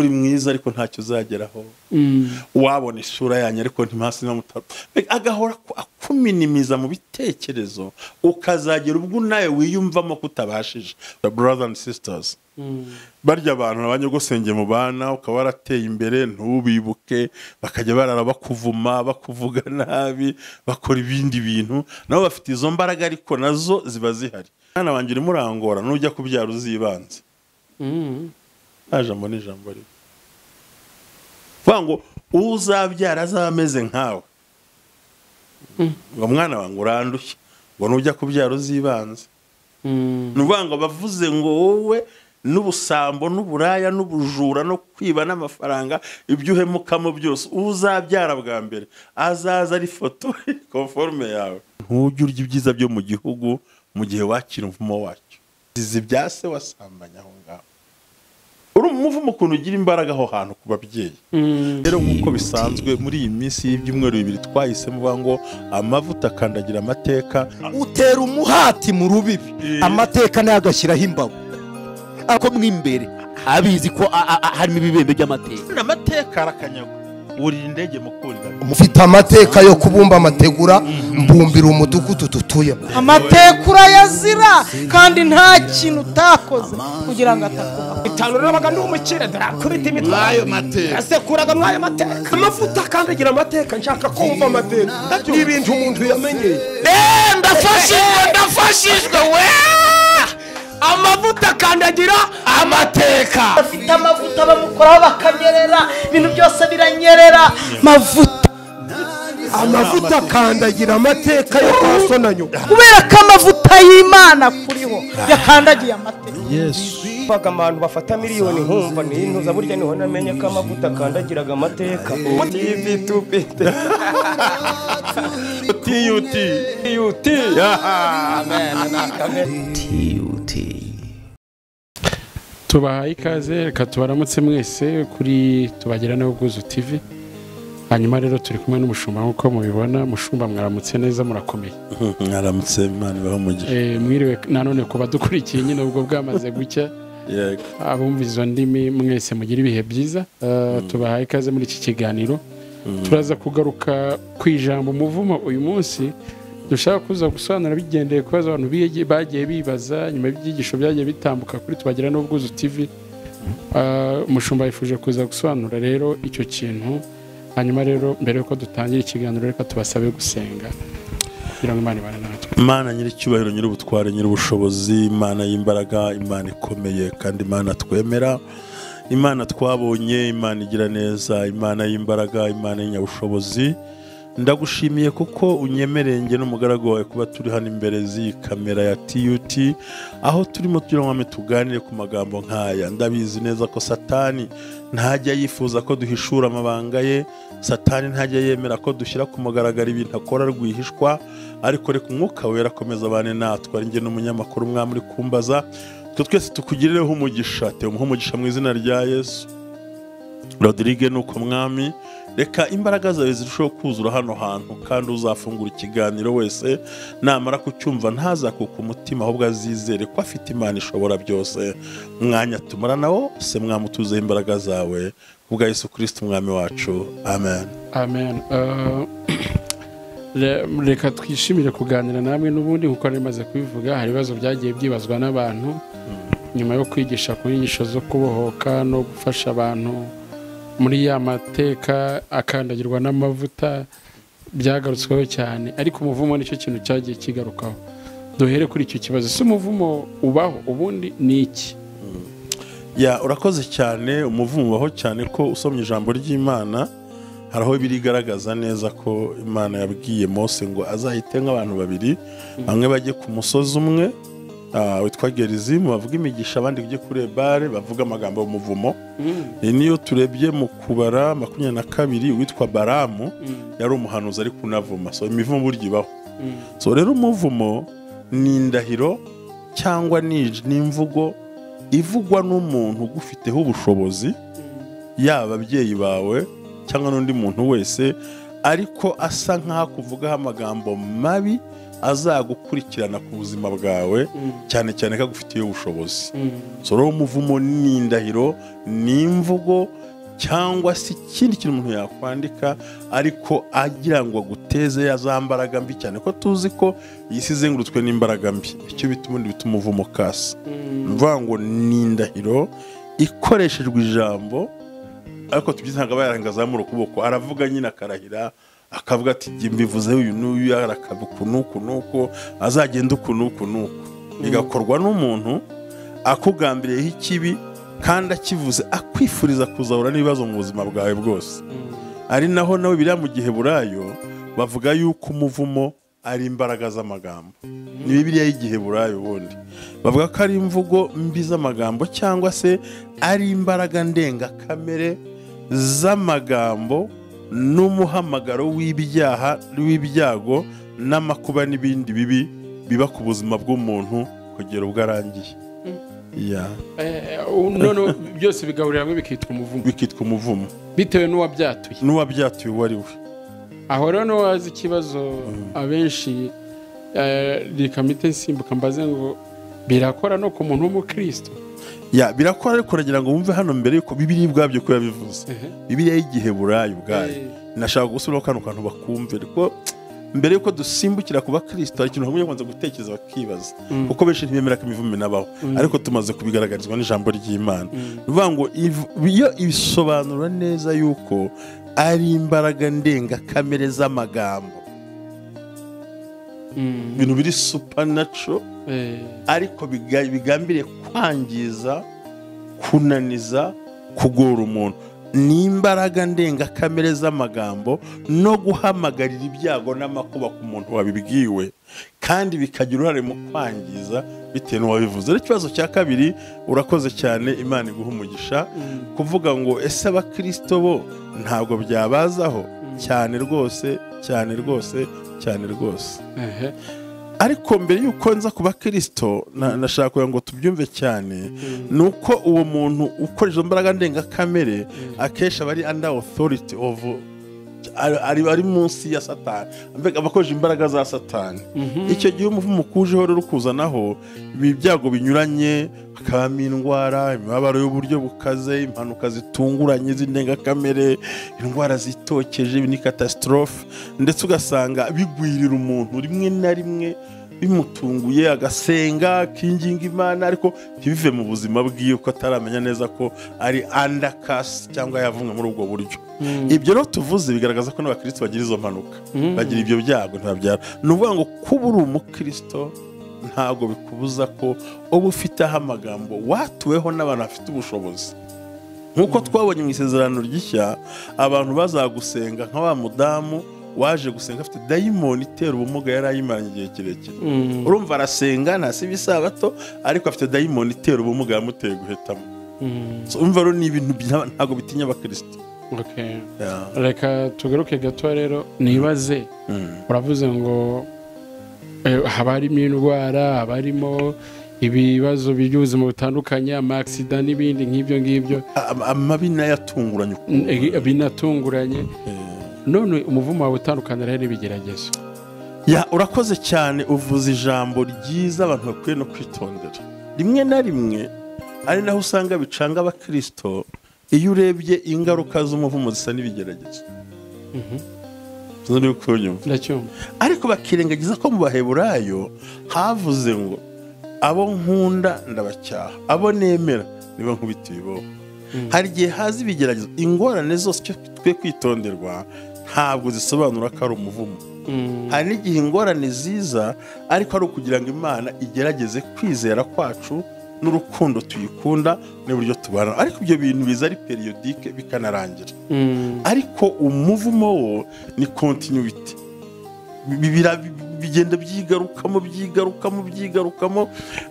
uri mwiza ariko ntacyo uzageraho wabona isura yanyu ariko ntimasi no mutaro agahora akuminimiza mu bitekerezo ukazagera ubwo nawe wiyumvamo kutabashije. Brothers and sisters, barya abantu abanyogosenge mu bana ukaba warateye imbere ntubibuke bakajya barara bakuvuma bakuvuga nabi bakora ibindi bintu nabo bafite izo mbaraga ariko nazo ziba zihari. Mwana wanjye uri murangora nujya kubyara uzibanze ajambo n'ijambo ari vango uzabyara azameze nkawe ngo mwana wangu urandushye ngo nujya kubyara uzibanze nuvango bavuze ngo wowe n'ubusambo n'uburaya n'ubujura no kwiba n'amafaranga ibyo uhemukamo byose uzabyara bwa mbere azaza ari foto conforme yawe. Ntujye urya ibyiza byo mu gihugu mu gihe wakira umvumo wacyo. Izi byase wasambanya aho ngaho uri umuvumo ukuntu ugira imbaraga aho hantu ku babyeyi. Rero nk'uko bisanzwe muri iyi minsi y'ibyumweru bibiri twahisemo ngo amavuta akandagira amateka utera umuhati mu rubibi amateka nayo agashyiraho imbago ako mwimbere abizi ko harimo ibibembe by'amateka n'amateka arakanyagwa uri indege mukurira mufite amateka yo kubumba amategura mbumbira umudugudu tutuyemo amatekura yazira kandi nta kintu utakoze kugira ngo atakuba itanu rabaga n'umukire darakubita imitwe ayo mateka asekuraga mwayo mateka amafuta akandagira amateka nshaka kumva amateka n'ibintu umuntu yamenyeye ndafashijwe we amavuta akandagira amateka afite amavuta bamukoraho bakanyerera ibintu byose biranyerera amavuta akandagira amateka yo kwasonanyo kubera ko amavuta y'Imana kuriho yakandagiye amateka. Yesu baga abantu bafata miliyoni nkumva n'intuza burya niho namenye ko amavuta akandagiraga amateka. TUT tubahaye ikaze reka tubaramutse mwese kuri tubagira nawe Ubwuzu TV. Hanyuma rero turi kumwe n'umushumba nk'uko mubibona. Mushumba mwaramutse neza murakomeye? mwaramutse Imana ibaho umugisha. Mwiriwe nanone kuba dukurikiye nyine ubwo bwamaze gucya abumva izo ndimi mwese mugira ibihe byiza. Tubahaye ikaze muri iki kiganiro. Turaza kugaruka ku ijambo umuvumo uyu munsi dushaka kuza gusobanura bigendeye ku bibazo abantu bagiye bibaza nyuma y'ibyigisho byagiye bitambuka kuri tubagira n'Ubwuzu TV. Umushumba yifuje kuza gusobanura rero icyo kintu. Hanyuma rero mbere yuko dutangira ikiganiro reka tubasabe gusenga kugira ngo Imana ibane natwe. Imana nyiri cyubahiro nyiri ubutware nyiri ubushobozi, Imana y'imbaraga, Imana ikomeye kandi Imana twemera, Imana twabonye, Imana igira neza, Imana y'imbaraga, Imana y'inyabushobozi. Ndagushimiye kuko unyemerenge n'umugaragu wawe kuba turi hano imbere z'iyi kamera ya TUT aho turimo tugirango tuganire ku magambo nk'aya. Ndabizi neza ko Satani ntajya yifuza ko duhishura amabanga ye, Satani ntajya yemera ko dushyira ku mugaragaro ibintu akora rwihishwa, ariko reka Umwuka Wera akomeza abane natwe. Ari njye n'umunyamakuru mwamuri kumbaza twese tukugirireho umugisha. Tewe umugisha mu izina rya Yesu. Rodrigue nuko mwami reka imbaraga zawe zirushaho kuzura hano hantu kandi uzafungura ikiganiro wese namara kucyumva ntazakuka umutima ahubwo azizere ko afite Imana ishobora byose. Mwanya tumara nawo se mwamutuzeho imbaraga zawe kubwa Yesu Kristo umwami wacu. Amen. Amen. Reka twishimire kuganira namwe n'ubundi nkuko narimaze kubivuga. Hari ibibazo byagiye byibazwa n'abantu nyuma yo kwigisha ku nyigisho zo kubohoka no gufasha abantu muri ya mateka akandagirwa n'amavuta byagarutsweho cyane, ariko umuvumo nicyo kintu cyagiye kigarukaho. Duhere kuri icyo kibazo, si umuvumo ubaho ubundi ni iki? Urakoze cyane. Umuvumo ubaho cyane ko usomye ijambo ry'Imana haraho birigaragaza neza ko Imana yabwiye Mose ngo azahite nk'abantu babiri, bamwe bajye ku musozi umwe witwa Gerizimu bavuga imigisha, abandi bajye kuri Ebale bavuga amagambo y'umuvumo. Niyo turebye mu kubara 22 witwa Baramu yari umuhanuzi ari kunavuma. So imivumo burya ibaho. So rero umuvumo ni indahiro cyangwa ni imvugo ivugwa n'umuntu ugufiteho ubushobozi, yaba ababyeyi bawe cyangwa n'undi muntu wese, ariko asa nk'aho kuvugaho amagambo mabi azagukurikirana ku buzima bwawe cyane cyane ko agufitiye ubushobozi. So rero umuvumo ni indahiro, ni imvugo cyangwa se ikindi kintu umuntu yakwandika ariko agira ngo aguteze ya za mbaraga mbi, cyane ko tuzi ko iyi si izengurutswe n'imbaraga mbi. Icyo bituma umuvumo kasi, mvuga ngo ni indahiro ikoreshejwe ijambo, ariko tubyize ntabwo aba yarangazamura ukuboko, aravuga nyine akarahira akavuga ati jye mbivuzeho uyu n'uyu, arakaba uku n'uku n'uku, azagenda uku n'uku n'uku. Bigakorwa n'umuntu akugambiriyeho ikibi kandi akivuze akwifuriza kuzahura n'ibibazo mu buzima bwawe bwose. Ari naho nawe biriya mu Giheburayo bavuga yuko umuvumo ari imbaraga z'amagambo. Ni Bibiliya y'Igiheburayo ubundi bavuga ko ari imvugo mbi z'amagambo cyangwa se ari imbaraga ndengakamere z'amagambo n'umuhamagaro w'ibyaha, w'ibyago n'amakuba n'ibindi bibi biba ku buzima bw'umuntu kugera ubwo arangiye. None byose bigahurira hamwe bikitwa umuvumo bitewe n'uwabyatuye uwo ari we. Aho rero wazi ikibazo abenshi rikamite nsimbuka mbaze ngo birakora no ku muntu w'umukristo. Birakora, ariko uragira ngo wumve hano mbere yuko Bibiliya ubwabyo ko yabivuze. Bibiliya y'Igiheburayo ubwayo nashaka gusubiraho kano kantu bakumve, ariko mbere yuko dusimbukira ku bakristo hari ikintu hamwe yabanza gutekereza bakibaza, kuko benshi ntibemera ko imivumo inabaho, ariko tumaze kubigaragarizwa n'ijambo ry'Imana. Bivuga ngo iyo ibisobanura neza yuko ari imbaraga ndengakamere z'amagambo, ibintu biri supernatural, ariko bigambiriye kwangiza, kunaniza, kugora umuntu. Ni imbaraga ndengakamere z'amagambo no guhamagarira ibyago n'amakuba ku muntu wabibwiwe, kandi bikagira uruhare mu kwangiza bitewe n'uwabivuze. Rero ikibazo cya kabiri, urakoze cyane, Imana iguha umugisha, kuvuga ngo ese abakristo bo ntabwo byabazaho? Cyane rwose, cyane rwose, cyane rwose. Ariko mbere yuko nza ku bakristo nashaka kugira ngo tubyumve cyane, nuko uwo muntu ukoresha imbaraga ndengakamere akenshi aba ari under authority of, ari munsi ya Satani, mbega abakoresha imbaraga za Satani. Icyo gihe umuvumo kujeho rero ukuzanaho ibyago binyuranye, hakabamo indwara, imibabaro y'uburyo bukaze, impanuka zitunguranye z'indengakamere, indwara zitokeje, ni catastrophe, ndetse ugasanga bigwirira umuntu rimwe na rimwe bimutunguye, agasenga akinginga Imana, ariko ntibive mu buzima bwiwe ko ataramenya neza ko ari under curse cyangwa yavumwe muri ubwo buryo. Ibyo rero tuvuze bigaragaza ko n'abakristo bagira izo mpanuka, bagira ibyo byago, ntabyara. Ni ukuvuga ngo kuba uri umukristo ntabwo bikubuza ko uba ufiteho amagambo watuweho n'abantu bafite ubushobozi. Nk'uko twabonye mu Isezerano Rishya, abantu bazagusenga nka wa mudamu waje gusenga afite dayimoni itera ubumuga, yari ayimaranye igihe kirekire. Urumva arasenga ntasiba isabato, ariko afite dayimoni itera ubumuga yamuteye guhetamo. Urumva rero ni ibintu ntabwo bitinya abakristo. Reka tugaruke gato rero nibaze, uravuze ngo haba harimo indwara, haba harimo ibibazo by'ubuzima butandukanye, amaksida n'ibindi nk'ibyo ngibyo, amabi n'ayatunguranye, binatunguranye. None umuvumo wawe utandukana rero n'ibigeragezo. Urakoze cyane, uvuze ijambo ryiza abantu bakwiye no kwitondera. Rimwe na rimwe ari naho usanga bicanga abakristo, iyo urebye ingaruka z'umuvumo zisa n'ibigeragezo. Ariko bakirengagiza ko mu Baheburayo havuze ngo abo nkunda ndabacyaha, abo nemera niba nkubita ibiboho. Hari igihe haza ibigeragezo, ingorane zose twe kwitonderwa ntabwo zisobanura ko ari umuvumo. Hari n'igihe ingorane ziza ariko ari ukugira ngo Imana igerageze kwizera kwacu n'urukundo tuyikunda n'uburyo tubana, ariko ibyo bintu biza ari periodike bikanarangira. Ariko umuvumo wo ni continuity, bigenda byigarukamo,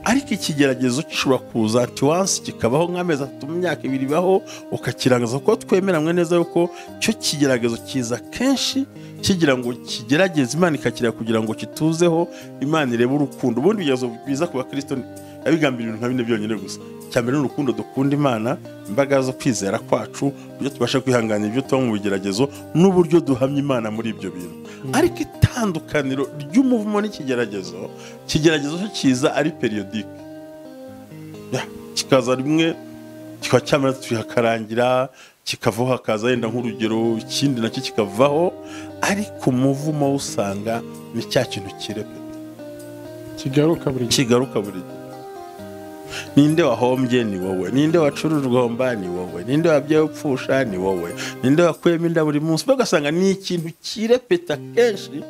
ariko ikigeragezo gishobora kuza ati once kikabaho nk'amezi 3 mu myaka 2 bibaho, ukakirangaza ko twemeranwe neza yuko cyo kigeragezo kiza kenshi kigira ngo kigerageze Imana ikakira kugira ngo kituzeho, Imana irebe urukundo. Ubundi biza ku bakristo abigambira ibintu nka bine byonyine gusa, cyambere n'urukundo dukunda Imana, imbaraga zo kwizera kwacu, buryo tubasha kwihanganira ibyo tuba mu bigeragezo n'uburyo duhamya Imana muri ibyo bintu. Ariko itandukaniro ry'umuvumo n'ikigeragezo, ikigeragezo cyo kiza ari periodique, kikaza rimwe kikaba cyamara tukakarangira, kikavaho hakaza yenda nk'urugero ikindi nacyo kikavaho, ariko umuvumo usanga ni cya kintu kirepeta kigaruka buri gihe. Ninde wahombye? Ni wowe. Ninde wacuruje ugomba? Ni wowe. Ninde wabyaye upfusha? Ni wowe. Ninde wakuyemo inda buri munsi? Bagasanga ni ikintu kirepeta kenshi,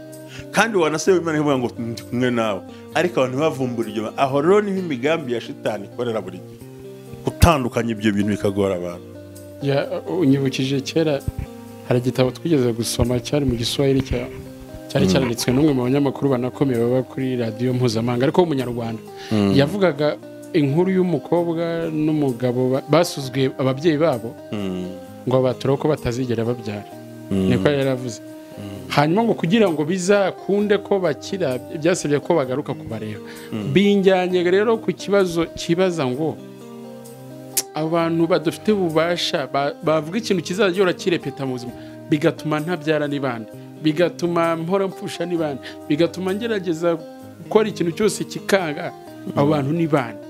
kandi wanasaba Imana ivuga ngo ndi kumwe nawe, ariko abantu bavumbura ibyo. Aho rero niho imigambi ya shitani ikorera buri gihe, gutandukanya ibyo bintu bikagora abantu. Unyibukije kera hari igitabo twigeze gusoma cyari mu Giswahili cyari cyanditswe n'umwe mu banyamakuru banakomeye baba kuri radiyo mpuzamahanga ariko w'umunyarwanda. Yavugaga inkuru y'umukobwa n'umugabo basuzwe ababyeyi babo ngo batura ko batazigera babyara, niko yaravuze. Hanyuma ngo kugira ngo bizakunde ko bakira byasabye ko bagaruka kubareba. Binjyanye rero ku kibazo kibaza ngo abantu badufite ububasha bavuga ikintu kizajya kirepeta mu buzima, bigatuma ntabyara n'ibandi, bigatuma mpora mpfusha n'ibandi, bigatuma ngerageza gukora ikintu cyose kikanga. Abo bantu n'ibandi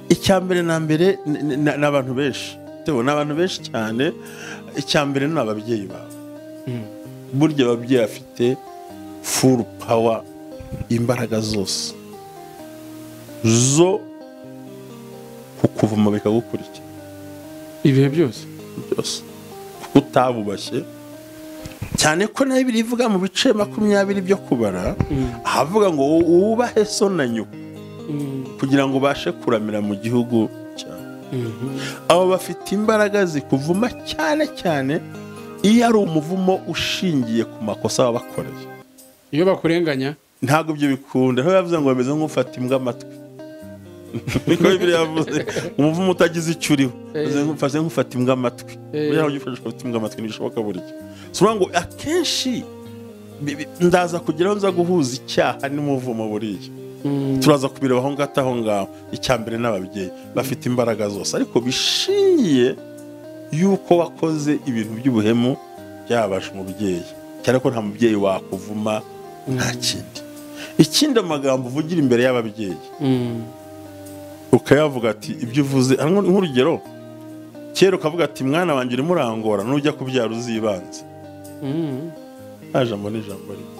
icyambere na mbere n'abantu benshi, n'abantu benshi cyane. Icyambere ni ababyeyi babo. Burya ababyeyi bafite full power, imbaraga zose zo kukuvuma bikagukurikira ibihe byose kuko utabubashye cyane ko nayo birivuga mu bice 20 byo kubara, ahavuga ngo wubahe so na nyoko kugira ngo ubashe kuramira mu gihugu cyawe. Abo bafite imbaraga zikuvuma cyane cyane iyo ari umuvumo ushingiye ku makosa babakoreye. Iyo bakurenganya ntabwo ibyo bikunda. Aho yavuze ngo bameze nk'ufata imbwa amatwi, niko Bibiliya yavuze. Umuvumo utagize icyo uriho bameze nk'ufata imbwa amatwi. Buriya aho ugifashe ufata imbwa amatwi ntibishoboka buri gihe. Sobanura ngo akenshi ndaza kugeraho nza guhuza icyaha n'umuvumo buriya. Turaza kubireba aho ngaho. Icyambere n'ababyeyi bafite imbaraga zose, ariko bishingiye yuko wakoze ibintu by'ubuhemu byabasha umubyeyi, cyane ko nta mubyeyi wakuvuma nta kindi. Ikindi amagambo uvugira imbere y'ababyeyi ukayavuga ati ibyo uvuze, nk'urugero kera ukavuga ati mwana wanjye urimo urangora, nujya kubyara uzibanze. Jambo n'ijambo rimwe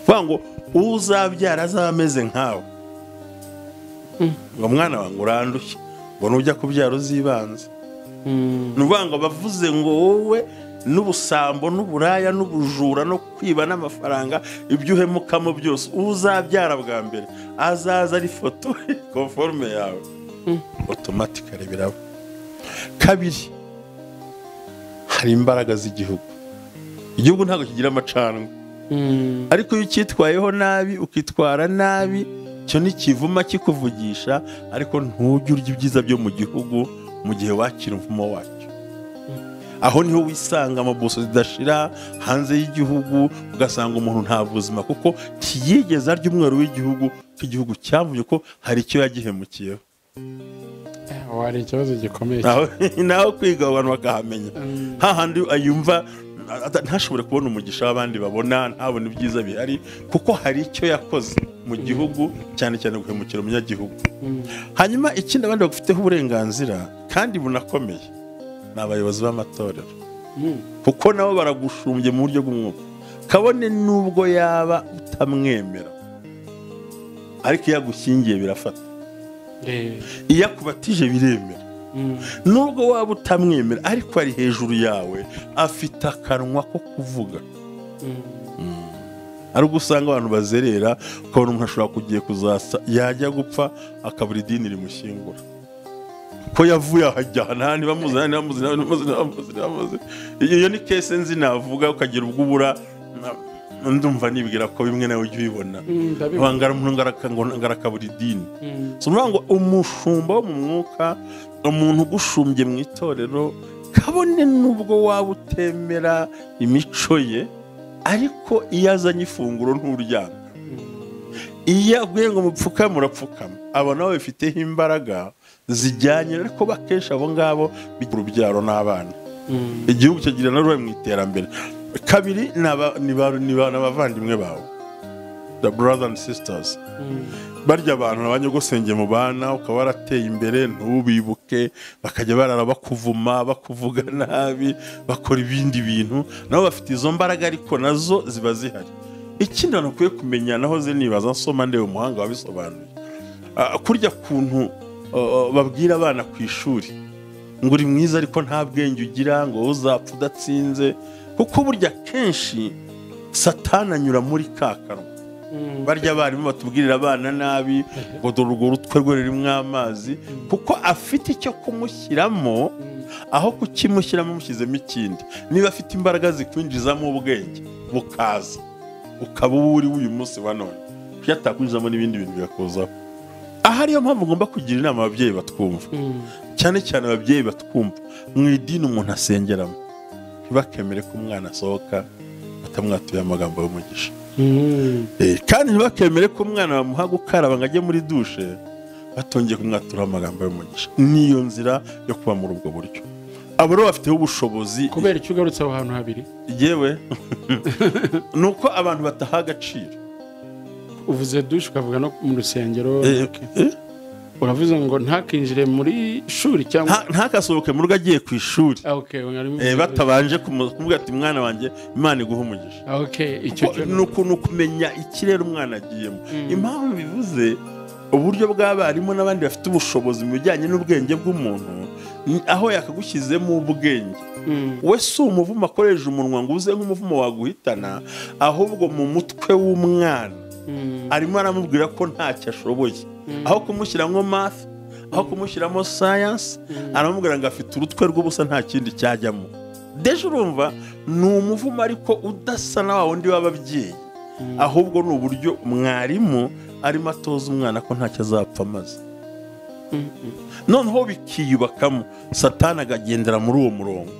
vuga ngo uzabyara azaba ameze nkawe, ngo mwana wanjye urandushye, ngo nujya kubyara uzibanze. Nuvuga ngo bavuze ngo wowe n'ubusambo n'uburaya n'ubujura no kwiba n'amafaranga ibyo uhemukamo byose, uzabyara bwa mbere azaza ari foto conforme yawe, automatically biraba. Kabiri, hari imbaraga z'igihugu. Igihugu ntabwo kigira amacanwa, ariko iyo ucyitwayeho nabi ukitwara nabi, cyo nikivuma kikuvugisha, ariko ntujye urya ibyiza byo mu gihugu mu gihe wakira umuvumo wacyo. Aho niho wisanga amabuso zidashira hanze y'igihugu, ugasanga umuntu nta buzima kuko ntiyigeze arya umwero w'igihugu, igihugu cyavuye ko hari icyo yagihemukiyeho. Wari ikibazo gikomeye naho kwiga abantu bakahamenya. Hahandi ayumva ntashobore kubona umugisha w'abandi babona, ntabone ibyiza bihari kuko hari icyo yakoze mu gihugu, cyane cyane guhemukira umunyagihugu. Hanyuma ikindi abandi bagufiteho uburenganzira kandi bunakomeye ni abayobozi b'amatorero, kuko nabo baragushumbye mu buryo bw'umwuka. Kabone nubwo yaba utamwemera, ariko iyo agushyingiye birafata, iyo akubatije biremera. Nubwo waba utamwemera, ariko ari hejuru yawe, afite akanwa ko kuvuga. Ari ugusanga abantu bazerera, ukabona umuntu ashobora kugiye kuzasa, yajya gupfa akabura idini rimushyingura, ko yavuye ahajya ahandi bamuzana. Iyo ni kese nzi navuga, ukagira ubwo ubura. Ndumva nibwira ko bimwe nawe ujye ubibona, wangara umuntu ngarakabura idini. Sobanura ngo umushumba wo mu mwuka, umuntu ugushumbye mu itorero, kabone nubwo waba utemera imico ye, ariko iyo azanye ifunguro nturyanga. iyo abwiye ngo mupfukame urapfukama abo nabo bifiteho imbaraga zijyanye ariko bakesha abo ngabo bigira urubyaro n'abana igihugu cyagira n'uruhare mu iterambere kabiri ni abavandimwe bawe the brothers and sisters barya abantu abanyogosenge mu bana ukaba warateye imbere ntubibuke bakajya barara bakuvuma bakuvuga nabi bakora ibindi bintu nabo bafite izo mbaraga ariko nazo ziba zihari ikindi abantu ukwiye kumenya naho ze nibaza nsoma ndebe umuhanga wabisobanuye kurya kuntu babwira abana ku ishuri ngo uri mwiza ariko nta bwenge ugira ngo uzapfa udatsinze kuko burya kenshi satani anyura muri ka kanwa barya abarimu batubwirira abana nabi ngo dore urwo rutwe rwe rurimo amazi kuko afite icyo kumushyiramo aho kukimushyiramo mushyizemo ikindi niba afite imbaraga zikwinjizamo ubwenge bukaza ukaba uri uyu munsi wa none yatakwinjizamo n'ibindi bintu birakuzaho aha ariyo mpamvu ngomba kugira inama ababyeyi batwumva cyane cyane ababyeyi batwumva mu idini umuntu asengeramo ntibakemere ko umwana asohoka batamwatuye amagambo y'umugisha kandi ntibakemere ko umwana bamuha gukaraba ngo ajye muri dushe batongeye kumwatura amagambo y'umugisha niyo nzira yo kuba muri ubwo buryo abo rero bafiteho ubushobozi kubera icyo ugarutse aho hantu habiri yewe ni uko abantu bataha agaciro uvuze dushe ukavuga no mu rusengero uravuze ngo ntakinjire muri shuri cyangwa ntakasohoke mu rugo agiye ku ishuri batabanje kumubwira ati mwana wanjye Imana iguha umugisha ni ukuntu kumenya ikirere umwana agiyemo impamvu bivuze uburyo bw'abarimu n'abandi bafite ubushobozi mu bijyanye n'ubwenge bw'umuntu aho yakagushyizemo ubwenge we si umuvumo akoresha umunwa ngo uze nk'umuvumo waguhitana ahubwo mu mutwe w'umwana arimo aramubwira ko ntacyo ashoboye aho kumushyiramo math aho kumushyiramo science aramubwira ngo afite urutwe rw'ubusa nta kindi cyajyamo deje urumva ni umuvumo ariko udasa na wa wundi w'ababyeyi ahubwo ni uburyo mwarimu arimo atoza umwana ko ntacyo azapfa amaze noneho bikiyubakamo satani akagendera muri uwo murongo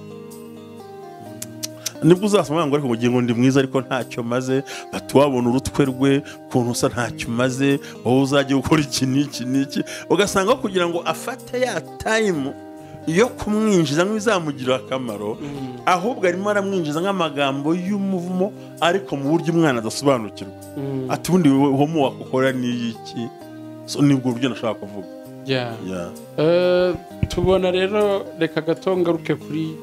nibwo uzasoma ngo ariko ugiye ngo ndi mwiza ariko ntacyo maze batuwabona urutwe rwe kuntu usa ntacyo maze wowe uzajya gukora iki n'iki ugasanga kugira ngo afate ya time yo kumwinjiza nk'ibizamugirira akamaro ahubwo arimo aramwinjiza nk'amagambo y'umuvumo ariko mu buryo umwana adasobanukirwa ati ubundi wowe wakukora n'iki nibwo buryo nashaka kuvuga tubona rero reka gato ngaruke kuri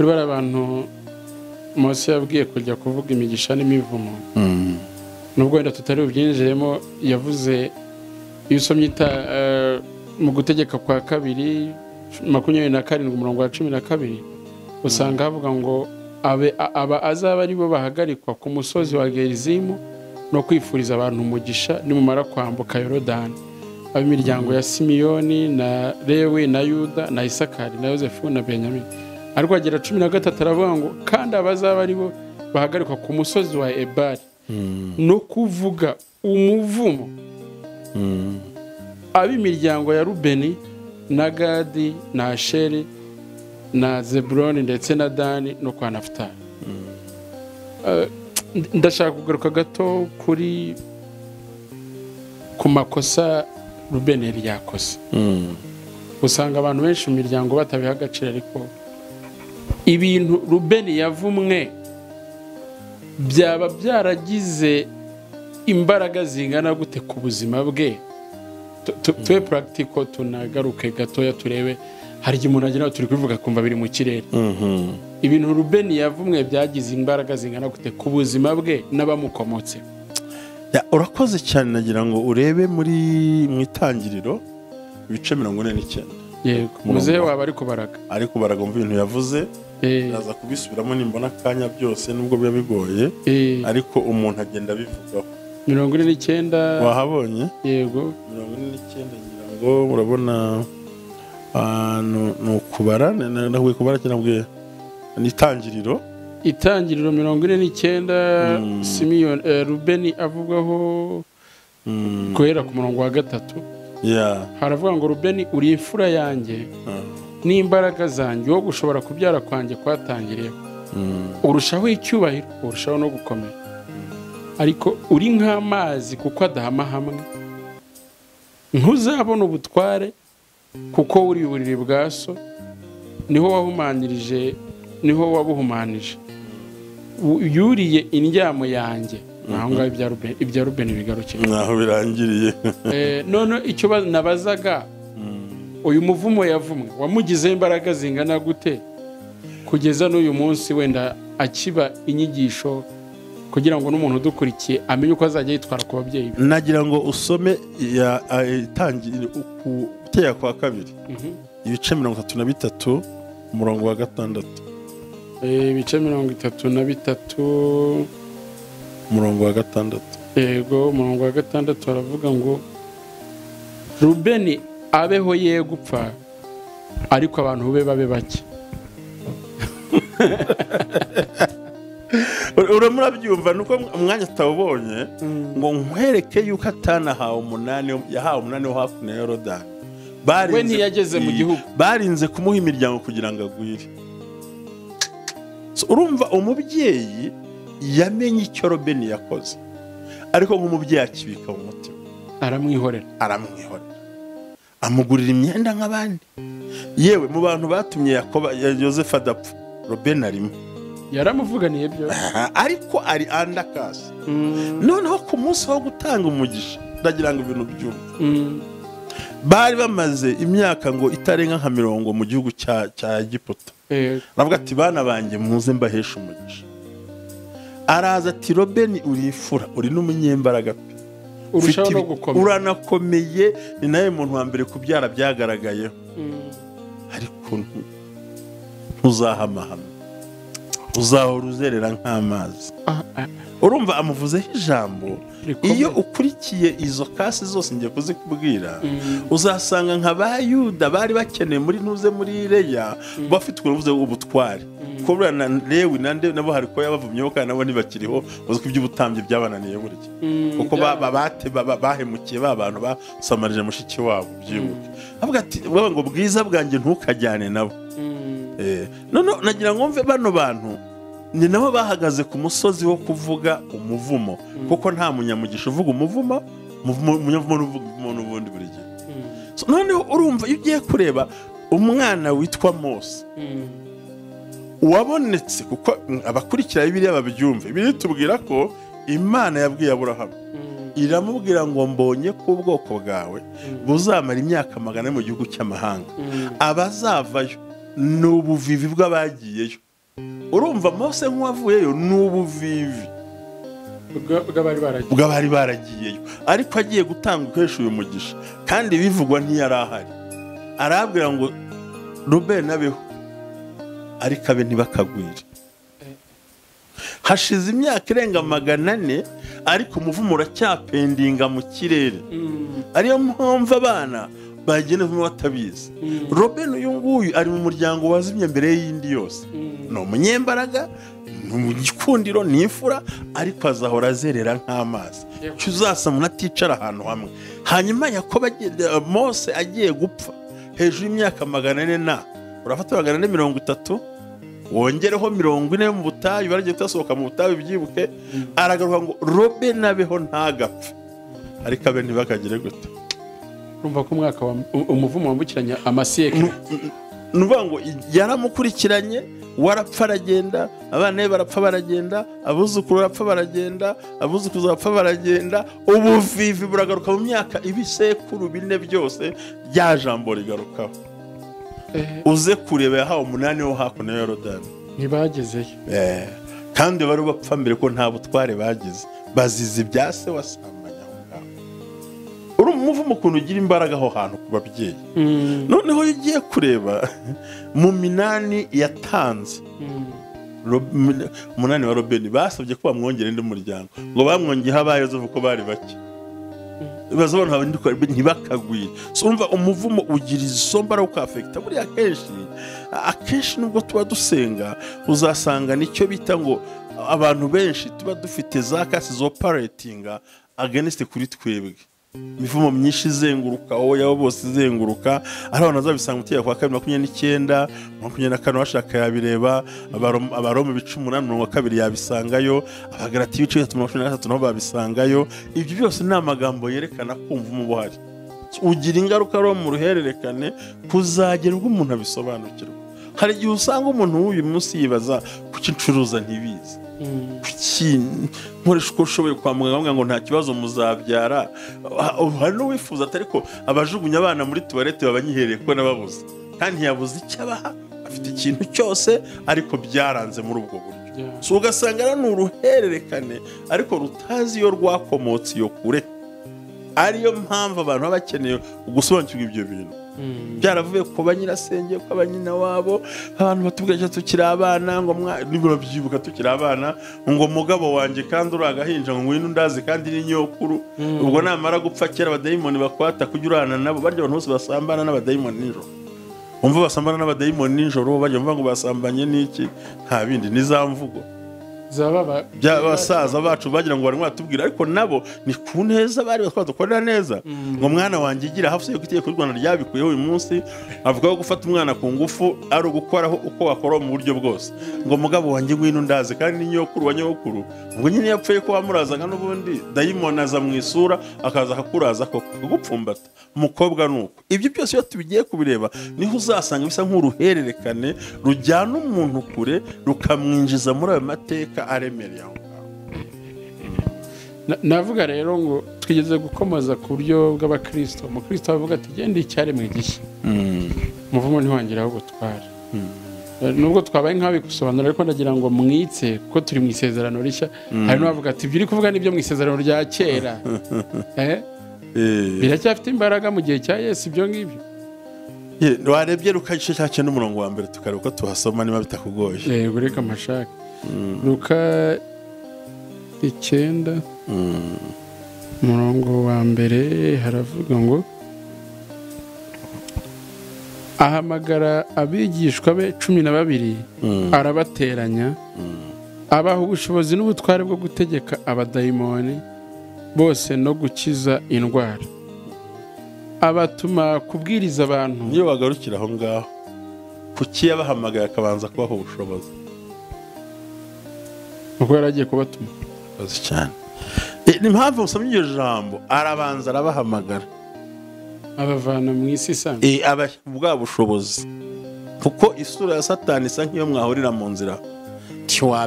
bari abantu Mose yabwiye kujya kuvuga imigisha n'imivumo nubwo wenda tutari ubyinjiremo yavuze iyo usomye mu gutegeka kwa 2:27 usanga havuga ngo azaba ari bo bahagarikwa ku musozi wa Gerizimu no kwifuriza abantu umugisha nimumara kwambuka Yorodani ab'imiryango ya Simiyoni na Lewi na Yuda na Isakari na Yosefu na Benyamini ariko agera 13 aravuga ngo kandi abazaba ari bo bahagarikwa ku musozi wa Ebali no kuvuga umuvumo ab'imiryango ya Rubeni na Gadi na Asheri na Zebuloni ndetse na Dani no kwa Nafutali ndashaka kugaruka gato ku makosa Rubeni yari yakoze usanga abantu benshi mu miryango batabiha agaciro ariko ibintu Rubeni yavumwe byaba byaragize imbaraga zingana gute ku buzima bwe twe practical tunagaruke gatoya turebe hari igihe umuntu agira turi kuvuga kumva biri mu kirere ibintu Rubeni yavumwe byagize imbaraga zingana gute ku buzima bwe n'abamukomotse urakoze cyane nagira ngo urebe mu itangiriro ibice 49 yego muzehe waba ari kubaraga mu bintu yavuze naza kubisubiramo nimbona akanya byose nubwo biba bigoye ariko umuntu agenda abivugaho 49 wahabonye yego 49 ngira ngo urabona nukubara nahuye kubara cyangwa n'itangiriro 49 Simiyoni Rubeni avugaho guhera ku murongo wa 3 haravuga ngo Rubeni uri imfura yanjye n'imbaraga zanjye wo gushobora kubyara kwanjye kwatangiriye urushaho icyubahiro urushaho no gukomera ariko uri nk'amazi kuko adahama hamwe, ntuzabona ubutware kuko uri uburiri bwa so, niho wahumanirije, niho wabuhumanije. Yuriye indyamo yanjye, naho ngaho ibya Rubeni bigarukira, naho birangiriye. None icyo nabazaga, uyu muvumo yavumwe wamugizeho imbaraga zingana gute kugeza n'uyu munsi wenda akiba inyigisho, kugira ngo n'umuntu udukurikiye amenye uko azajya yitwara ku babyeyi be? Nagira ngo usome itangiriro Gutera kwa kabiri, ibice 33 umurongo wa 6. Ibice 33 umurongo wa 6. Yego, umurongo wa 6 baravuga ngo Rubeni abeho ye gupfa, ariko abantu be babe bake. Uramurabyumva nuko umwanya tawubonye ngo nkwereke yuko atanahawe 8, yahawe 8 wo hakuno ya Yorodani. We ntiyageze mu gihugu, barinze kumuha imiryango kugira ngo agwire. Urumva umubyeyi yamenye icyo Rubeni yakoze, ariko nk'umubyeyi akibika mu mutima, aramwihorera, amugurira imyenda nk'abandi. Yewe mu bantu batumye Yosefu adapfa, Rubeni arimo. Yaramuvuganiye byo, ariko ari andakasi. Noneho ku munsi wo gutanga umugisha, ndagira ngo ibintu byumve, bari bamaze imyaka ngo itarenga nka 90 mu gihugu cya Egiputa. Navuga ati bana banjye muze mbahesha umugisha. Araza ati Rubeni uri ifura, uri n'umunyembaraga pe, urushaho no gukomera, uranakomeye, ni nawe muntu wa mbere kubyara byagaragayeho. Ariko ntuzahama, uzahora uzerera nk'amazi. Urumva amuvuzeho ijambo. Iyo ukurikiye izo kasi zose ngiye kuzikubwira, uzasanga nka ba Yuda bari bakeneye muri ntuze muri Leya, bafite ubuvuze ubutware. Kubura na Lewi nande nabo hari ko yabavumyeho kandi nabo ntibakiriho, uziko iby'ubutambye byabananiye burya. Kuko bahemukiye abantu basamarije mushiki wabo byibuke. Avuga ati wewe ngo bwiza bwanjye ntukajyane nabo. None nagira ngo mve bano bantu ni nabo bahagaze ku musozi wo kuvuga umuvumo, kuko nta munyamugisha uvuga umuvumo, umunyavumo uvuga n'ubundi buri gihe. Noneho urumva iyo ugiye kureba umwana witwa Mose, wabonetse, kuko abakurikira Bibiliya babyumve, biritubwira ko Imana yabwiye Aburahamu, iramubwira ngo mbonye ko ubwoko bwawe buzamara imyaka 100 mu gihugu cy'amahanga, abazavayo n'ubuvivi bw'abagiyeyo. Urumva Mose nk'uwavuyeyo n'ubuvivi bw'abari baragiyeyo, ariko agiye gutanga kwesha uyu mugisha, kandi bivugwa ntiyarahari. Arabwira ngo Rubeni abeho, ariko abe ntibakagwire. Hashize imyaka irenga 400, ariko umuvumo uracyapendinga mu kirere. Ariyo mpamvu abana bagenda mu batabizi. Rubeni uyu nguyu ari mu muryango wazimye mbere y'indi yose. No umunyembaraga, mu gikundiro n'ifura, ariko azahora azerera nk'amazi. Cyuzasama naticara ahantu hamwe. Hanyuma Yakobo Mose agiye gupfa hejuru y'imyaka 400 na urafata 430, wongereho 40 mu butayu, baragiye tasohoka mu butayu byibuke. Aragaruka ngo Rubeni abeho ntagapfa, ariko abe ntibakagire gute. Urumva ko umwaka umuvumo wambukiranya amasiyekere, nuvuga ngo yaramukurikiranye, warapfa aragenda, abana be barapfa baragenda, abuzukuru barapfa baragenda, abuzukuruza barapfa baragenda, ubuvivi buragaruka mu myaka ibisekuru 4 byose rya jambo rigarukaho. Uze kureba yahawe 8 wo hakuno ya Yorodani, ntibagezeyo. Kandi bari bapfa mbere ko nta butware bagize, bazize ibyase wasambanya aho ngaho. Urumuvumo ukuntu ugira imbaraga aho hantu ku babyeyi. Noneho ugiye kureba mu minani yatanze, 8 wa Rubeni basabye ko bamwongera indi muryango, ngo bamwongeho abayozefu ko bari bake, bazabona ntibakagwire. Urumva umuvumo ugira izo mbaraga ukafekita. Buriya akenshi nubwo tuba dusenga, uzasanga nicyo bita ngo abantu benshi tuba dufite za kasi zo operatinga against kuri twebwe. imivumo myinshi izenguruka wowe yabo bose izenguruka ari abantu bazabisanga mu kwa 2029 24 bashaka yabireba abaroma 18:2 yabisangayo abagarati 3:23 naho babisangayo ibyo byose ni amagambo yerekana kumva umubuhari ugira ingaruka ro mu ruhererekane kuzagera ubwo umuntu abisobanukirwa hari igihe usanga umuntu w'uyu munsi yibaza kuki ncuruza ntibizi kuki nkoresha uko ushoboye kwa muganga ngo nta kibazo muzabyara hari n'uwifuza atari ko abajugunya abana muri tuwarete babanyihereye ko nababuze kandi ntiyabuze icyo abaha afite ikintu cyose ariko byaranze muri ubwo buryo so ugasanga ni uruhererekane ariko rutazi iyo rwakomotse iyo kure ariyo mpamvu abantu baba bakeneye gusobanukirwa ibyo bintu byaravuye ku banyirasenge ko abanyina wabo abantu batubwira tukiri abana ngo nibura byibuka tukiri abana ngo mugabo wanjye kandi uri agahinja ngo ngwino ndazi kandi ni nyokuru ubwo namara gupfa kera abadayimoni bakwata kujya urana nabo barya abantu bose basambana n'abadayimoni nijoro umva basambana n'abadayimoni nijoro bajya mvuga ngo basambanye n'iki nta bindi nizamvugo basaza bacu bagira ngo barimo batubwira ariko nabo ni ku neza bari batwadukorera neza ngo mwana wanjye igira hafi yo itegeko ry'u Rwanda ryabikuyeho uyu munsi avuga ko gufata umwana ku ngufu ari ugukoraho uko wakora mu buryo bwose ngo mugabo wanjye ngwino ndazi kandi ni nyokuru wa nyokuru ubwo nyine yapfuye ko wamurazaga n'ubundi dayimoni aza mu isura akaza akakuraza ko kugupfumbata umukobwa nuko ibyo byose iyo tubigiye kubireba niho uzasanga bisa nk'uruhererekane rujyana umuntu kure rukamwinjiza muri ayo mateka aremereye aho navuga rero ngo twigeze gukomoza ku buryo bw'abakristo umukristo avuga ati genda icyaremwe gishya umuvumo ntiwangiraho ubutware nubwo twabaye nk'abikusobanura ariko ndagira ngo mwitse ko turi mu isezerano rishya hari n'abavuga ati ibyo uri kuvuga nibyo mu isezerano rya kera biracyafite imbaraga mu gihe cya Yesu ibyo ngibyo warebye Luka igice cya 9 umurongo wa mbere tukareba ko tuhasoma niba bitakugoye yego reka amashaka Luka 9 umurongo wa mbere haravuga ngo ahamagara abigishwa be 12 arabateranya abaha ubushobozi n'ubutware bwo gutegeka abadayimoni bose no gukiza indwara abatuma kubwiriza abantu niyo bagarukira aho ngaho kuki yabahamagaye akabanza kubaha ubushobozi uko yaragiye kubatuma bazi cyane ni mpamvu usomye iryo jambo arabanza arabahamagara abavana mu isi isanzwe bwa bushobozi kuko isura ya Satani isa nk'iyo mwahurira mu nzira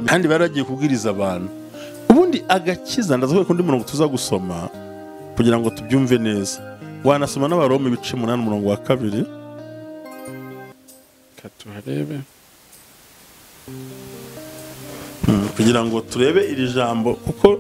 kandi baragiye kubwiriza abantu ubundi agakiza ndavuga ko ndi murongo tuza gusoma kugira ngo tubyumve neza wanasoma n'abaroma 8 umurongo wa 2 katuharebe kugira ngo turebe iri jambo kuko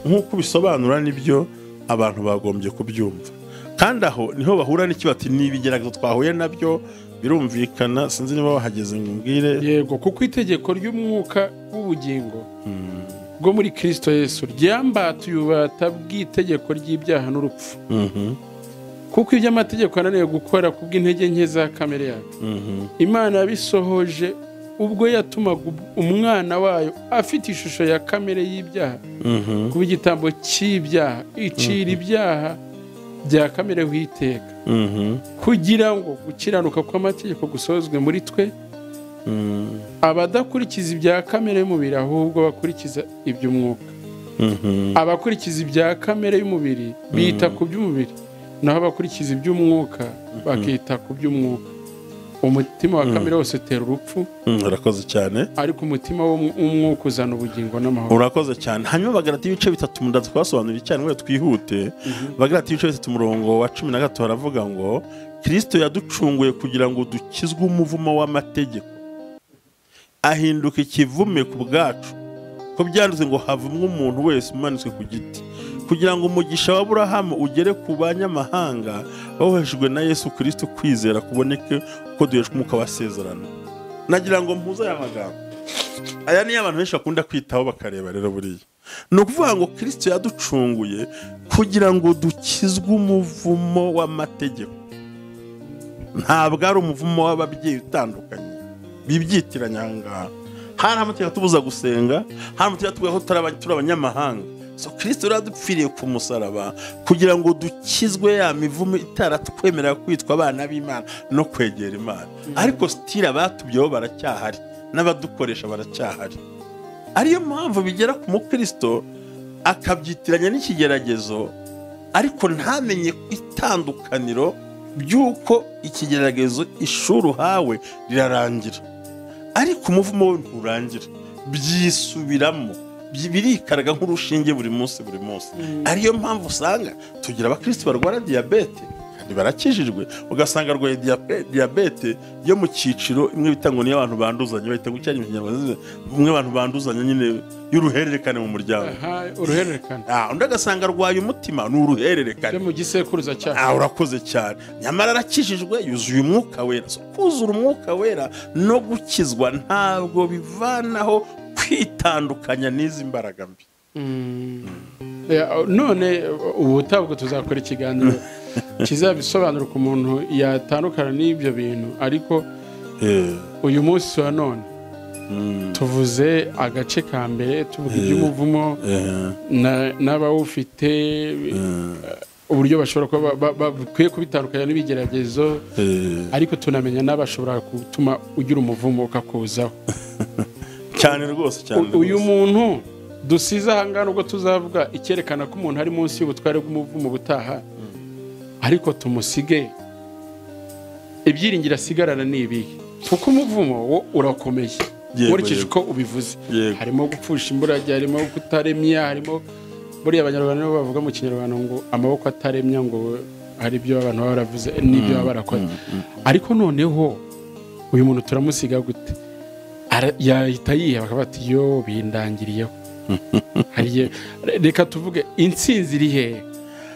nk'uko bisobanura nibyo abantu bagombye kubyumva kandi aho niho bahura n'ikibati n'ibigeragezo twahuye nabyo birumvikana sinzi niba bahageze ngo mbwire yego kuko itegeko ry'umwuka w'ubugingo bwo muri Kristo Yesu ryambatuye ubata bw'itegeko ry'ibyaha n'urupfu kuko ibyo amategeko ananiwe gukora kubw'intege nke za kamere yacu Imana yabisohoje ubwo yatumaga umwana wayo afite ishusho ya kamere y'ibyaha kuba igitambo cy'ibyaha icira ibyaha bya kamere witeka kugira ngo gukiranuka kw'amategeko gusozwe muri twe abadakurikiza ibya kamere y'umubiri ahubwo bakurikiza iby'umwuka abakurikiza ibya kamere y'umubiri bita ku by'umubiri naho abakurikiza iby'umwuka bakita ku by'umwuka umutima wa kamere wose utera urupfu urakoze cyane ariko umutima w'umwuka uzana ubugingo n'amahoro urakoze cyane hanyuma bagarati ibice 3 mundaza twasobanura cyane ngo twihute bagarati ibice 3 umurongo wa 13 haravuga ngo Kristo yaducunguye kugira ngo dukizwe umuvumo w'amategeko ahinduka ikivume ku bwacu ko byanditse ngo havumwe umuntu wese umanitswe ku giti kugira ngo umugisha wa Aburahamu ugere ku banyamahanga bahohejwe na Yesu Kristo kwizera kuboneke uko duheshwe umwuka wasezerano nagira ngo mpuza aya magambo aya ni abantu benshi bakunda kwitaho bakareba rero buriya no kuvuga ngo Kristo yaducunguye kugira ngo dukizwe umuvumo w'amategeko ntabwo ari umuvumo w'ababyeyi utandukanye bibyitiranya ngaha hari amategeko tubuza gusenga hari amategeko tuvuga ko turi abanyamahanga so Kristo yaradupfiriye ku musaraba kugira ngo dukizwe ya mivumo itaratwemerera kwitwa abana b'Imana no kwegera Imana, ariko stira batubyeho baracyahari n'abadukoresha baracyahari. Ariyo mpamvu bigera ku mukristo akabyitiranya n'ikigeragezo, ariko ntamenye itandukaniro by'uko ikigeragezo ishuri uhawe rirarangira, ariko umuvumo we nturangira, byisubiramo, birikaraga nk'urushinge buri munsi. Ariyo mpamvu usanga tugira abakristo barwara diyabete kandi barakijijwe, ugasanga arwaye diyabete yo mu cyiciro imwe bitangwa niyo abantu banduzanya, bahita gucyanya ikinyarwanda umwe abantu banduzanya nyine y'uruhererekane mu muryango. Uruhererekane. Undi agasanga arwaye umutima, ni uruhererekane mu gisekuruza cyacu. Urakoze cyane. Nyamara arakijijwe, yuzuye umwuka wera. So kuzura umwuka wera no gukizwa ntabwo bivanaho kwitandukanya n'izi mbaraga mbi. None ubu tabwo tuzakora ikiganiro kizabisobanura ku muntu yatandukana n'ibyo bintu, ariko uyu munsi wa none tuvuze agace ka mbere tuvuga iby'umuvumo n'abawufite, uburyo bashobora kuba bakwiye kubitandukanya n'ibigeragezo, ariko tunamenya n'abashobora gutuma ugira umuvumo ukakuzaho cyane rwose. Uyu muntu dusize ahangana ubwo tuzavuga icyerekana ko umuntu ari munsi y'ubutware bw'umuvumo butaha, ariko tumusige ibyiringiro asigarana n'ibihe, kuko umuvumo wo urakomeye nkurikije uko ubivuze. Harimo gupfusha imburage, harimo kutaremya, harimo buriya abanyarwanda nibo bavuga mu kinyarwanda ngo amaboko ataremya, ngo hari ibyo abantu baba baravuze n'ibyo baba barakora. Ariko noneho uyu muntu turamusiga gute? Yahita yiha bakaba bati yo bindangiriyeho. Reka tuvuge intsinzi iri hehe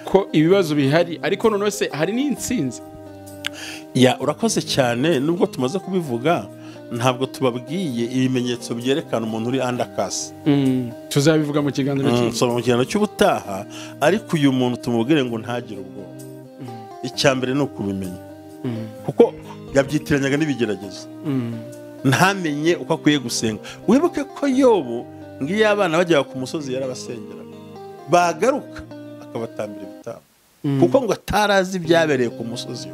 ko ibibazo bihari, ariko noneho se hari n'intsinzi? Urakoze cyane. Nubwo tumaze kubivuga, ntabwo tubabwiye ibimenyetso byerekana umuntu uri andakasi. Tuzabivuga mu kiganiro cy'ubutaha, ariko uyu muntu tumubwire ngo ntagire ubwoba. Icya mbere ni ukubimenya, kuko yabyitiranyaga n'ibigeragezo, ntamenye uko akwiye gusenga. Wibuke ko Yobu ngiyo abana bajyaga ku musozi yarabasengeraga, bagaruka akabatambira ibitambo, kuko ngo atarazi ibyabereye ku musozi.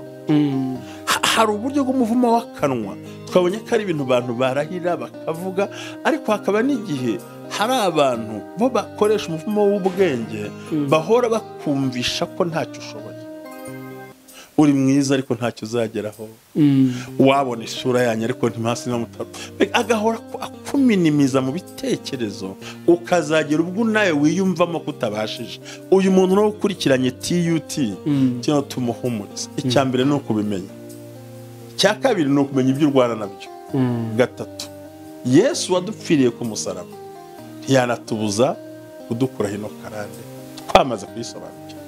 Hari uburyo bw'umuvumo w'akanwa twabonye ko ari ibintu abantu barahira bakavuga, ariko hakaba n'igihe hari abantu bo bakoresha umuvumo w'ubwenge, bahora bakumvisha ko ntacyo ushoboye, uri mwiza ariko ntacyo uzageraho, wabona isura yanyu ariko ntimasi n'amutaro, agahora akuminimiza mu bitekerezo, ukazagera ubwo nawe wiyumvamo kutabashije. Uyu muntu no gukurikiranye TUT cyangwa tumuhumuriza. Icya mbere ni ukubimenya, icya kabiri ni ukumenya ibyo urwana nabyo, gatatu Yesu wadupfiriye ku musaraba ntiyanatubuza kudukura hino karande twamaze kuyisobanukira,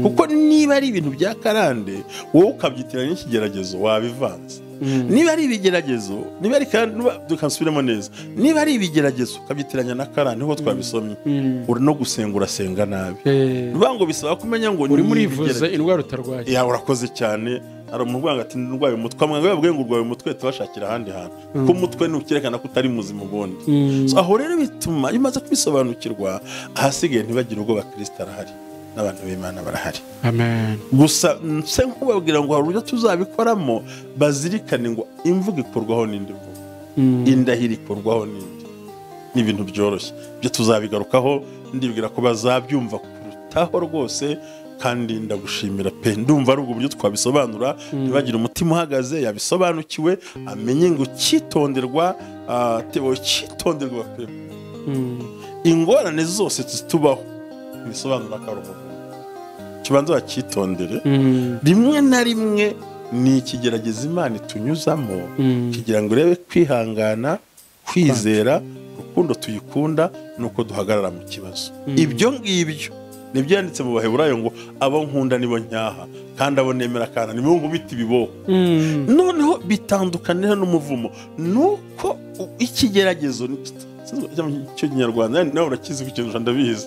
kuko niba ari ibintu bya karande wowe ukabyitiranya n'ikigeragezo wabivanze. Niba ari ibigeragezo, niba ari dukasubiramo neza, niba ari ibigeragezo ukabyitiranya na karande, niho twabisomye, uri no gusenga urasenga nabi. Bivuga ngo bisaba kumenya ngo uri murivuza indwara utarwaye. Urakoze cyane. Hari umuntu uvuga ati ndwaye umutwe, amwe babwiye ngo urwaye umutwe tubashakira ahandi hantu, kuko umutwe ni ukerekana ko utari muzima ubundi. Aho rero bituma iyo umaze kubisobanukirwa, ahasigaye ntibagire ubwoba, Kristo arahari n'abantu b'Imana barahari. Amen. Gusa nse nkubabwira ngo hari uburyo tuzabikoramo, bazirikane ngo imvugo ikorwaho n'indi mvugo, indahiro ikorwaho n'indi. Ni ibintu byoroshye, ibyo tuzabigarukaho, ndibwira ko bazabyumva kurutaho rwose. Kandi ndagushimira pe, ndumva ari ubwo buryo twabisobanura, ntibagire umutima uhagaze, yabisobanukiwe, amenye ngo cyitonderwa, cyitonderwa pe. Ingorane zose zitubaho bisobanura ko ari umuvumo, kibanza wacyitondere. Rimwe na rimwe ni ikigerageza Imana itunyuzamo kugira ngo urebe kwihangana, kwizera, urukundo tuyikunda, nuko duhagarara mu kibazo. Ibyo ngibyo nibyo yanditse mu Baheburayo ngo abo nkunda nibo nyaha, kandi abo nemera kana nibo nkubita ibiboho. Noneho bitandukanira n'umuvumo, nuko ikigeragezo cyo Kinyarwanda nawe urakizi kukinusha ndabizi,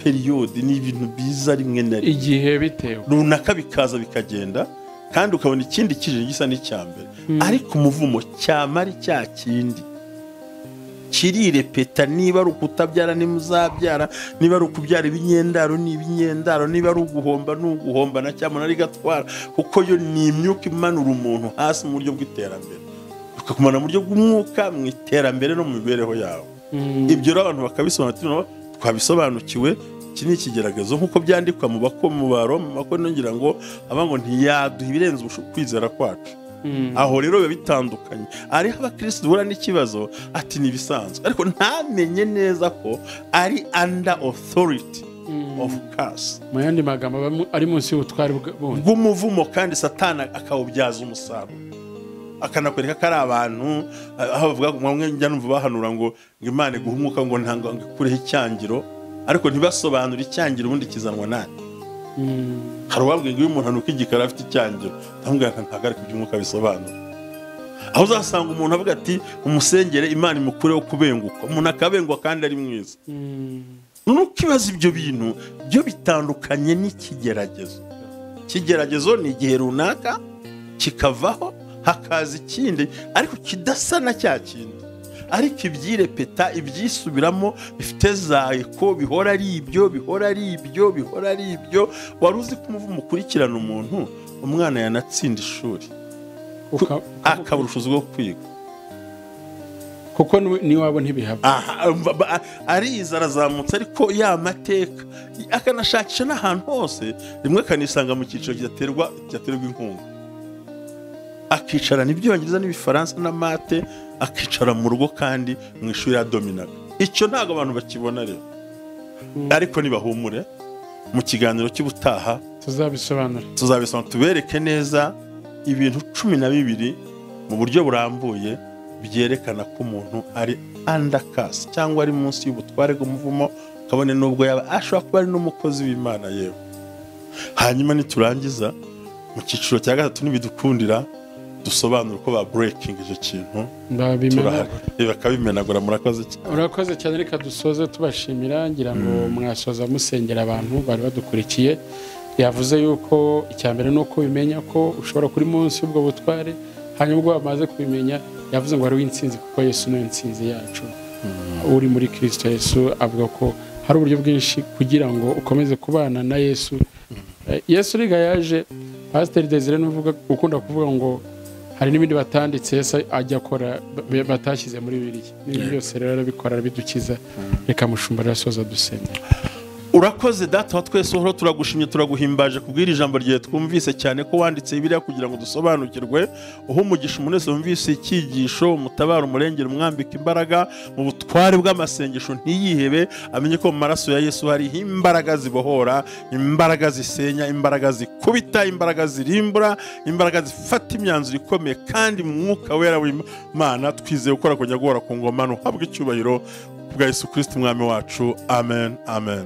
periode ni ibintu biza rimwe na rimwe, igihe bitewe runaka bikaza bikagenda, kandi ukabona ikindi kije gisa n'icyambere, ariko umuvumo cyamari cya kindi kirirepeta. Niba ari ukutabyara nimuzabyara, niba ari ukubyara ibinyendaro ni ibinyendaro, niba ari uguhomba ni uguhomba na cyangwa ari gatwara, kuko yo ni imyuka imanura umuntu hasi mu buryo bw'iterambere, ukakumana mu buryo bw'umwuka mu iterambere no mu mibereho yawe. Ibyo rero abantu bakabisobanukirwa, twabisobanukiwe. Iki ni ikigeragezo nk'uko byandikwa mu Baroma ngira ngo ngo ntiyaduha ibirenze kwizera kwacu. Aho rero biba bitandukanye. Ariho abakristo duhura n'ikibazo ati ni ibisanzwe, ariko ntamenye neza ko ari under authority of curse, mu yandi magambo ari munsi y'ubutwari bw'umuvumo, kandi Satani akawubyaza umusaruro, akanakwereka ko ari abantu aho bavuga ngo njya numva bahanura ngo Imana iguha umwuka ngo ntanga ikureho icyangiro, ariko ntibasobanura icyangiro ubundi kizanwa nani. Hari uwabwiye ngo iyo umuntu anuka igikara afite icyangiro, ndamubwira ntabwo ari kuby'umwuka bisobanura. Aho uzasanga umuntu avuga ati umusengere Imana imukureho kubenguka, umuntu akabengwa kandi ari mwiza. Nuko ibaza ibyo bintu byo bitandukanye n'ikigeragezo. Ikigeragezo ni igihe runaka kikavaho hakaza ikindi, ariko kidasa na cya kindi, ariko ibyirepeta, ibyisubiramo, bifite za eko, bihora ari ibyo, bihora ari ibyo, bihora ari ibyo. Wari uzi ko umuvumo ukurikirana umuntu, umwana yanatsinda ishuri akabura ubushobozi bwo kwiga, kuko niwabo ntibihaba. ariza arazamutse, ariko ya mateka akanashakisha n'ahantu hose, rimwe akanisanga mu cyiciro kidaterwa inkunga, akicarana ibyongereza n'ibifaransa n'amate, akicara mu rugo kandi mu ishuri yadominaga. Icyo ntabwo abantu bakibona rero, ariko nibahumure, mu kiganiro cy'ubutaha tuzabisobanura, tubereke neza ibintu 12 mu buryo burambuye byerekana ko umuntu ari under curse cyangwa ari munsi y'ubutware bw'umuvumo, kabone nubwo yaba ashobora kuba ari n'umukozi w'Imana yewe. Hanyuma niturangiza mu cyiciro cya gatatu nibidukundira, dusobanura uko ba breaking icyo kintu bakabimenagura. Urakoze cyane. Reka dusoze tubashimira, ngira ngo mwasoza musengera abantu bari badukurikiye. Yavuze yuko icyambere nuko bimenya ko ushobora kuri munsi y'ubwo butware, hanyuma ubwo bamaze kubimenya yavuze ngo ari w'intsinzi, kuko Yesu niwe ntsinzi yacu. Uri muri Kristo Yesu, avuga ko hari uburyo bwinshi kugira ngo ukomeze kubana na Yesu. Yesu riga yaje, Pastor Desire nuvuga ukunda kuvuga ngo hari n'ibindi batanditse Yesu ajya akora batashyize muri Bibiliya. N'ibyo byose rero arabikora, bidukiza. Reka mushumba rasoza dusenge. Urakoze Data wa twese, uhora turagushimye, turaguhimbaje kubwira ijambo ryawe twumvise cyane ko wanditse Bibiliya kugira ngo dusobanukirwe. Uho umugisha umuntu wese wumvise icyigisho, umutabara, umurengera, umwambika imbaraga mu butware bw'amasengesho, ntiyihebe, amenye ko mu maraso ya Yesu hari imbaraga zibohora, imbaraga zisenya, imbaraga zikubita, imbaraga zirimbura, imbaraga zifata imyanzuro ikomeye, kandi mu mwuka wera w'Imana twizeye gukora kujya guhora ku ngoma, no habwe icyubahiro bwa Yesu Kristo umwami wacu. Amen, amen.